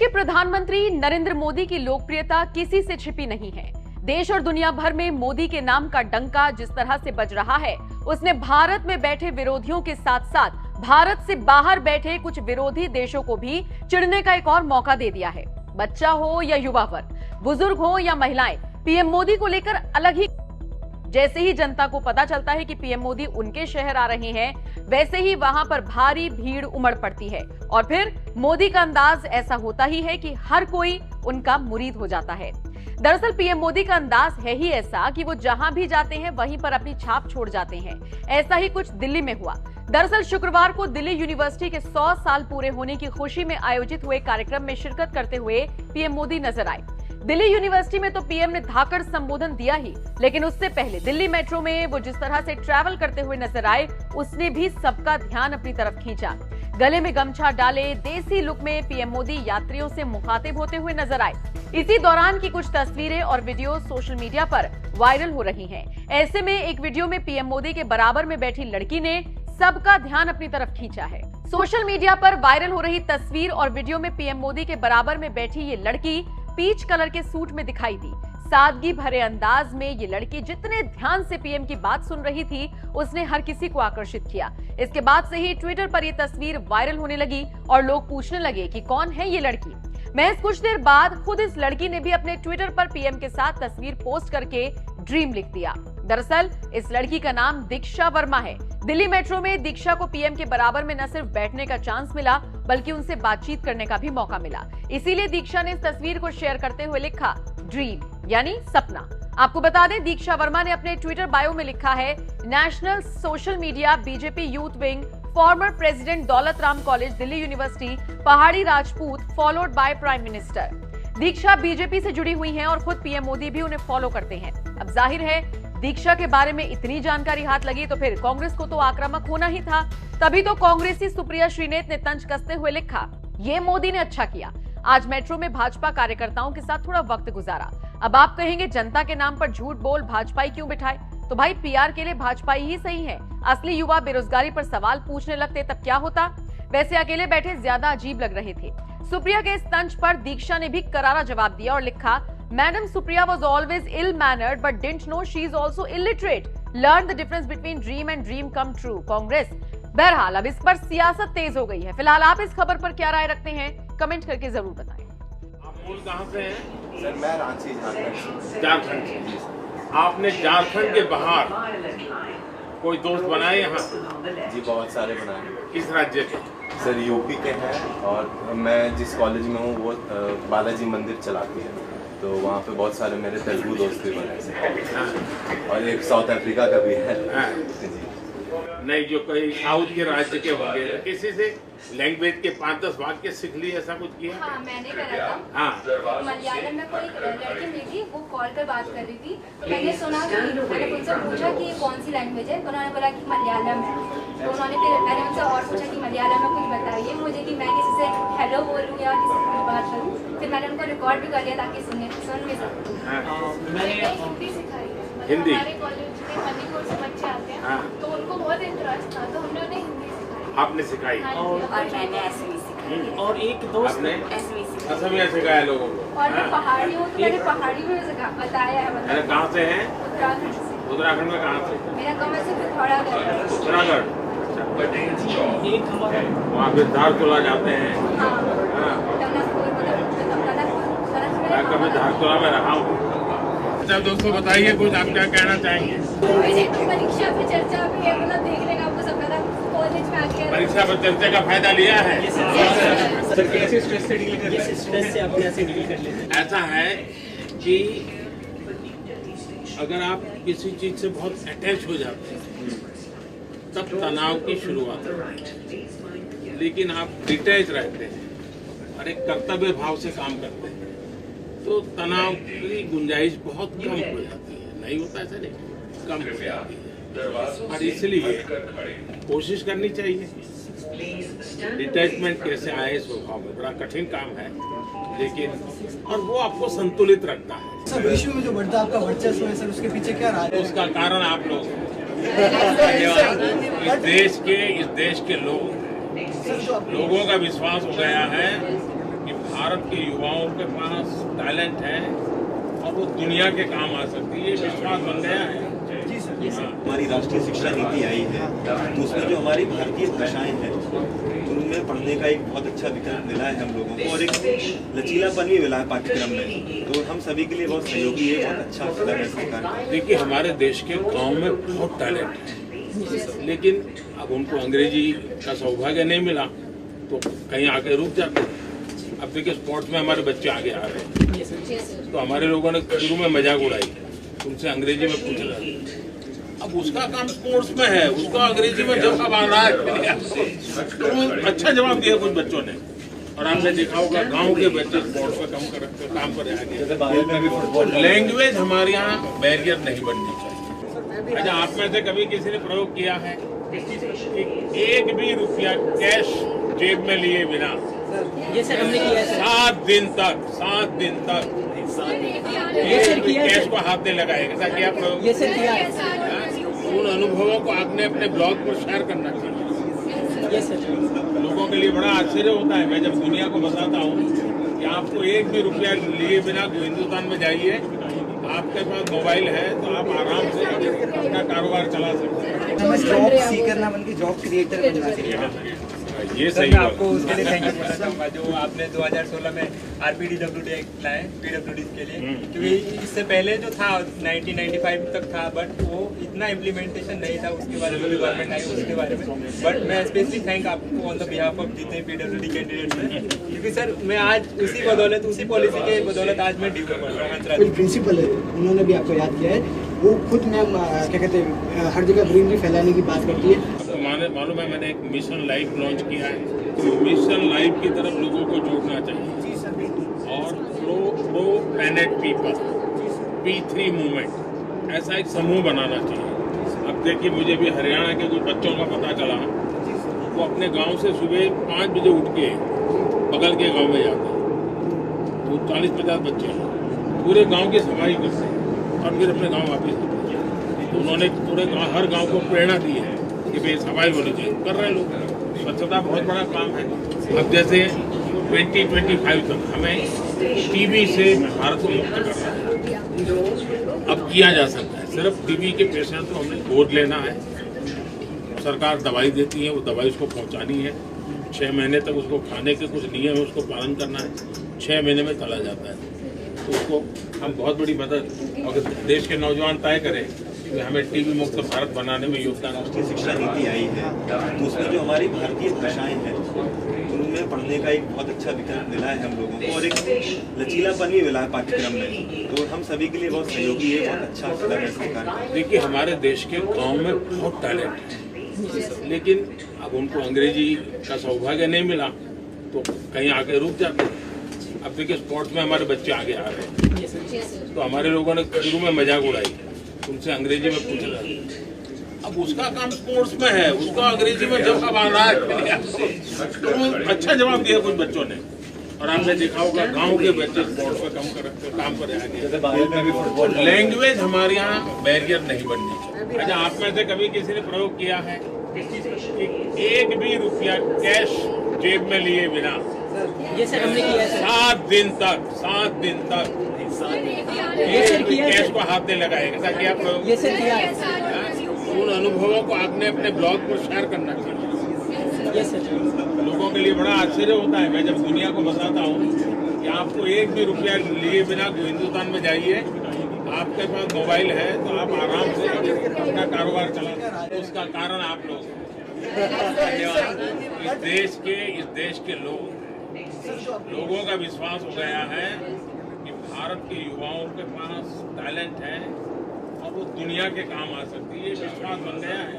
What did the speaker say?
के प्रधानमंत्री नरेंद्र मोदी की लोकप्रियता किसी से छिपी नहीं है। देश और दुनिया भर में मोदी के नाम का डंका जिस तरह से बज रहा है, उसने भारत में बैठे विरोधियों के साथ साथ भारत से बाहर बैठे कुछ विरोधी देशों को भी चिढ़ने का एक और मौका दे दिया है। बच्चा हो या युवा वर्ग, बुजुर्ग हो या महिलाएं, पीएम मोदी को लेकर अलग ही। जैसे ही जनता को पता चलता है कि पीएम मोदी उनके शहर आ रहे हैं, वैसे ही वहां पर भारी भीड़ उमड़ पड़ती है और फिर मोदी का अंदाज ऐसा होता ही है कि हर कोई उनका मुरीद हो जाता है। दरअसल पीएम मोदी का अंदाज है ही ऐसा कि वो जहां भी जाते हैं वहीं पर अपनी छाप छोड़ जाते हैं। ऐसा ही कुछ दिल्ली में हुआ। दरअसल शुक्रवार को दिल्ली यूनिवर्सिटी के 100 साल पूरे होने की खुशी में आयोजित हुए कार्यक्रम में शिरकत करते हुए पीएम मोदी नजर आए। दिल्ली यूनिवर्सिटी में तो पीएम ने धाकड़ संबोधन दिया ही, लेकिन उससे पहले दिल्ली मेट्रो में वो जिस तरह से ट्रैवल करते हुए नजर आए, उसने भी सबका ध्यान अपनी तरफ खींचा। गले में गमछा डाले देसी लुक में पीएम मोदी यात्रियों से मुखातिब होते हुए नजर आए। इसी दौरान की कुछ तस्वीरें और वीडियो सोशल मीडिया पर वायरल हो रही हैं। ऐसे में एक वीडियो में पीएम मोदी के बराबर में बैठी लड़की ने सबका ध्यान अपनी तरफ खींचा है। सोशल मीडिया पर वायरल हो रही तस्वीर और वीडियो में पीएम मोदी के बराबर में बैठी ये लड़की पीच कलर के सूट में दिखाई दी। सादगी भरे अंदाज में ये लड़की जितने ध्यान से पीएम की बात सुन रही थी, उसने हर किसी को आकर्षित किया। इसके बाद से ही ट्विटर पर ये तस्वीर वायरल होने लगी और लोग पूछने लगे कि कौन है ये लड़की। महज कुछ देर बाद खुद इस लड़की ने भी अपने ट्विटर पर पीएम के साथ तस्वीर पोस्ट करके ड्रीम लिख दिया। दरअसल इस लड़की का नाम दीक्षा वर्मा है। दिल्ली मेट्रो में दीक्षा को पीएम के बराबर में न सिर्फ बैठने का चांस मिला, बल्कि उनसे बातचीत करने का भी मौका मिला। इसीलिए दीक्षा ने इस तस्वीर को शेयर करते हुए लिखा ड्रीम, यानी सपना। आपको बता दें, दीक्षा वर्मा ने अपने ट्विटर बायो में लिखा है, national social media BJP youth wing, former president Daulat Ram college Delhi university, पहाड़ी Rajput, followed by prime minister. Diksha BJP से जुड़ी हुई हैं और खुद पीएम मोदी भी उन्हें फॉलो करते हैं। अब जाहिर है, दीक्षा के बारे में इतनी जानकारी हाथ लगी तो फिर कांग्रेस को तो आक्रामक होना ही था। तभी तो कांग्रेसी सुप्रिया श्रीनेत ने तंज कसते हुए लिखा, ये मोदी ने अच्छा किया, आज मेट्रो में भाजपा कार्यकर्ताओं के साथ थोड़ा वक्त गुजारा। अब आप कहेंगे जनता के नाम पर झूठ बोल भाजपाई क्यों बिठाए? तो भाई पीआर के लिए भाजपाई ही सही है। असली युवा बेरोजगारी पर सवाल पूछने लगते तब क्या होता? वैसे अकेले बैठे ज्यादा अजीब लग रहे थे। सुप्रिया के इस तंज पर दीक्षा ने भी करारा जवाब दिया और लिखा, Madam Supriya was always ill-mannered but didn't know she is also illiterate. Learn the difference between dream and dream come true. Congress. बहरहाल अब इस पर सियासत तेज हो गई है। फिलहाल आप इस खबर पर क्या राय रखते हैं, कमेंट करके जरूर बताएं। आप मूल कहाँ से हैं? सर मैं रांची झारखंड से। आपने झारखंड के बाहर कोई दोस्त बनाए यहाँ? जी बहुत सारे बनाए। किस राज्य के? सर यूपी के हैं और मैं जिस कॉलेज में हूँ वो बालाजी मंदिर चलाती है, तो वहाँ पे बहुत सारे मेरे तेलुगु दोस्त भी बने और एक साउथ अफ्रीका का भी है। जी नहीं, जो कोई साउथ के राज्य के होंगे, किसी से लैंग्वेज के 5-10 वाक्य सीख लिए, ऐसा कुछ किया? हाँ, मैंने करा था। हाँ, मलयालम में कोई लड़की मिली थी, वो कॉल पर बात कर रही थी, तो मैंने सुना कि मैंने उनसे पूछा कि ये कौन सी लैंग्वेज है, तो उन्होंने बोला कि मलयालम है। तो उन्होंने फिर मैंने उनसे और पूछा कि मलयालम में कुछ बताइए मुझे कि मैं किसी से हेलो बोलूँ या किसी से बात करूँ। फिर मैंने उनको रिकॉर्ड भी कर लिया ताकि सुन भी सकूँ। मैंने हिंदी सिखाई है। हिंदी? हमारे कॉलेज में मणिपुर से बच्चे आते हैं, तो उनको बहुत इंटरेस्ट था, तो हमने उन्हें हिंदी सिखाई। आपने सिखाई? और मैंने असमी सिखाई। और एक दोस्त ने असमी सिखाई। असमिया सिखाया लोगों को? और मैं पहाड़ी हूँ, तो मैंने पहाड़ी में बताया है। अरे कहाँ से हैं? उत्तराखंड से। उत्तराखंड में कहाँ से? मेरा गाँव से पिथौरागढ़। उत्तराखंड। एक हमारा वहाँ पे धारचूला जाते हैं? मैं कभी धारचूला में रहा हूँ। अच्छा दोस्तों, बताइए कुछ, आप क्या कहना चाहेंगे? परीक्षा पे चर्चा भी है, मतलब देखने का आपको सब पता, कॉलेज में आके परीक्षा पर चर्चा का फायदा लिया है? सर कैसे स्ट्रेस से डील कर लेते हैं? स्ट्रेस से आप कैसे डील कर लेते हैं? ऐसा है कि अगर आप किसी चीज से बहुत अटैच हो जाते हैं तब तनाव की शुरुआत होती है, लेकिन आप डिटैच रहते हैं और एक कर्तव्य भाव से काम करते हैं तो तनाव की गुंजाइश बहुत कम हो जाती है। नहीं होता ऐसा, नहीं, कम हो जाती है। और इसलिए कोशिश करनी चाहिए। डिटैचमेंट कैसे आए स्वभाव में, बड़ा कठिन काम है, लेकिन और वो आपको संतुलित रखता है। सर विश्व में जो बढ़ता आपका वर्चस्व है सर, उसके पीछे क्या रहा है? उसका कारण आप लोग, इस देश के लोगों का विश्वास हो गया है कि भारत के युवाओं के पास टैलेंट है और वो दुनिया के काम आ सकती है, ये विश्वास बन गया है। हमारी राष्ट्रीय शिक्षा नीति आई है तो उसमें जो हमारी भारतीय भाषाएं हैं उनमें पढ़ने का एक बहुत अच्छा विकल्प मिला है हम लोगों को, और एक लचीलापन भी मिला है पाठ्यक्रम में, तो हम सभी के लिए बहुत सहयोगी है, बहुत अच्छा कदम है सरकार। देखिए, हमारे देश के गांव में बहुत टैलेंट है, लेकिन अब उनको अंग्रेजी का सौभाग्य नहीं मिला तो कहीं आके रुक जाते हैं। अब देखिए, स्पोर्ट्स में हमारे बच्चे आगे आ रहे हैं, तो हमारे लोगों ने शुरू में मजाक उड़ाई, उनसे अंग्रेजी में पूछ रहे हैं। अब उसका काम स्पोर्ट्स में है, उसका अंग्रेजी में जवाब आ रहा है, तो अच्छा जवाब दिया कुछ बच्चों ने। और आपने देखा होगा गांव के बच्चे स्पोर्ट्स में काम कर आगे। लैंग्वेज हमारे यहाँ बैरियर नहीं बननी चाहिए। अच्छा, आप में से कभी किसी ने प्रयोग किया है कि एक भी रुपया कैश जेब में लिए बिना ये सर हमने किया है। 7 दिन तक कैश को हाथ नहीं लगाएगा। ऐसा किया प्रयोग? ये सर किया है। उन अनुभवों को आपने अपने ब्लॉग पर शेयर करना चाहिए। ये सर लोगों के लिए बड़ा आश्चर्य होता है, मैं जब दुनिया को बताता हूँ कि आपको एक भी रुपया लिए बिना हिंदुस्तान में जाइए, आपके पास मोबाइल है तो आप आराम से अपना कारोबार चला सकते हैं। हमें जॉब सीकर ना बन के जॉब क्रिएटर बनना चाहिए। ये सही मैं आपको उसके लिए थैंक यू बोलना चाहूँगा जो आपने 2016 में RPDWD एक्ट लाए PWD के लिए, क्योंकि इससे पहले जो था 1995 तक था, बट वो इतना इम्प्लीमेंटेशन नहीं था, उसके बारे में भी गवर्नमेंट आई उसके बारे में। बट मैं स्पेशली थैंक आपको ऑन द बिहाफ ऑफ जितने PWD कैंडिडेट्स हैं, क्योंकि सर मैं आज उसी बदौलत, उसी पॉलिसी के बदौलत आज मैं ड्यू कर रहा हूँ। प्रिंसिपल है, उन्होंने भी आपको याद किया है, वो खुद मैम क्या कहते हैं हर जगह ग्रीनरी फैलाने की बात करती है। आपको मालूम है मैंने एक मिशन लाइफ लॉन्च किया है, तो मिशन लाइफ की तरफ लोगों को जोड़ना चाहिए और pro planet people P3 movement ऐसा एक समूह बनाना चाहिए। अब देखिए, मुझे भी हरियाणा के कुछ बच्चों का पता चला, वो अपने गांव से सुबह 5 बजे उठ के बगल के गांव में जाते हैं, वो 40-50 बच्चे हैं, पूरे गांव की सफाई करते हैं और फिर अपने गांव वापस जाते हैं। तो उन्होंने पूरे हर गांव को प्रेरणा दी है कि भाई सफाई होनी चाहिए, कर रहे हैं लोग। स्वच्छता बहुत बड़ा काम है। अब जैसे 2025 तक हमें टीबी से भारत को मुक्त करना है। अब किया जा सकता है, सिर्फ टीबी के पेशेंट को हमने गोद लेना है, सरकार दवाई देती है, वो दवाई उसको पहुंचानी है, 6 महीने तक उसको खाने के कुछ नियम है, उसको पालन करना है, 6 महीने में चला जाता है। तो उसको हम बहुत बड़ी मदद, अगर देश के नौजवान तय करें कि हमें टीबी मुक्त भारत बनाने में योगदान। राष्ट्रीय शिक्षा नीति आई है तो उसमें जो हमारी भारतीय भाषाएं हैं उनमें पढ़ने का एक बहुत अच्छा विकल्प मिला है हम लोगों को, और एक लचीलापन भी मिला है पाठ्यक्रम में, तो हम सभी के लिए बहुत सहयोगी है, बहुत अच्छा कदम है सरकार। देखिए, हमारे देश के गांव में बहुत टैलेंट है, लेकिन अब उनको अंग्रेजी का सौभाग्य नहीं मिला तो कहीं आके रुक जाते हैं। अब देखिए, स्पोर्ट्स में हमारे बच्चे आगे आ रहे हैं, तो हमारे लोगों ने शुरू में मजाक उड़ाई, उनसे अंग्रेजी में पूछ रहे हैं। अब उसका काम स्पोर्ट्स में है, उसका अंग्रेजी में जवाब आ रहा है, तो अच्छा जवाब दिया कुछ बच्चों ने। और आपने देखा होगा गांव के बच्चे स्पोर्ट्स में काम कर आगे। लैंग्वेज हमारे यहाँ बैरियर नहीं बननी चाहिए। अच्छा, आप में से कभी किसी ने प्रयोग किया है कि एक भी रुपया कैश जेब में लिए बिना ये सर हमने किया है। 7 दिन तक कैश को हाथ नहीं लगाएगा। ऐसा किया प्रयोग? ये सर किया है। उन अनुभवों को आपने अपने ब्लॉग पर शेयर करना चाहिए। ये सर लोगों के लिए बड़ा आश्चर्य होता है, मैं जब दुनिया को बताता हूँ कि आपको एक भी रुपया लिए बिना हिंदुस्तान में जाइए, आपके पास मोबाइल है तो आप आराम से अपना कारोबार चला सकते हैं। उसका कारण आप लोग, इस देश के लोगों का विश्वास हो गया है कि भारत के युवाओं के पास टैलेंट है और वो दुनिया के काम आ सकती है, विश्वास बन गया है।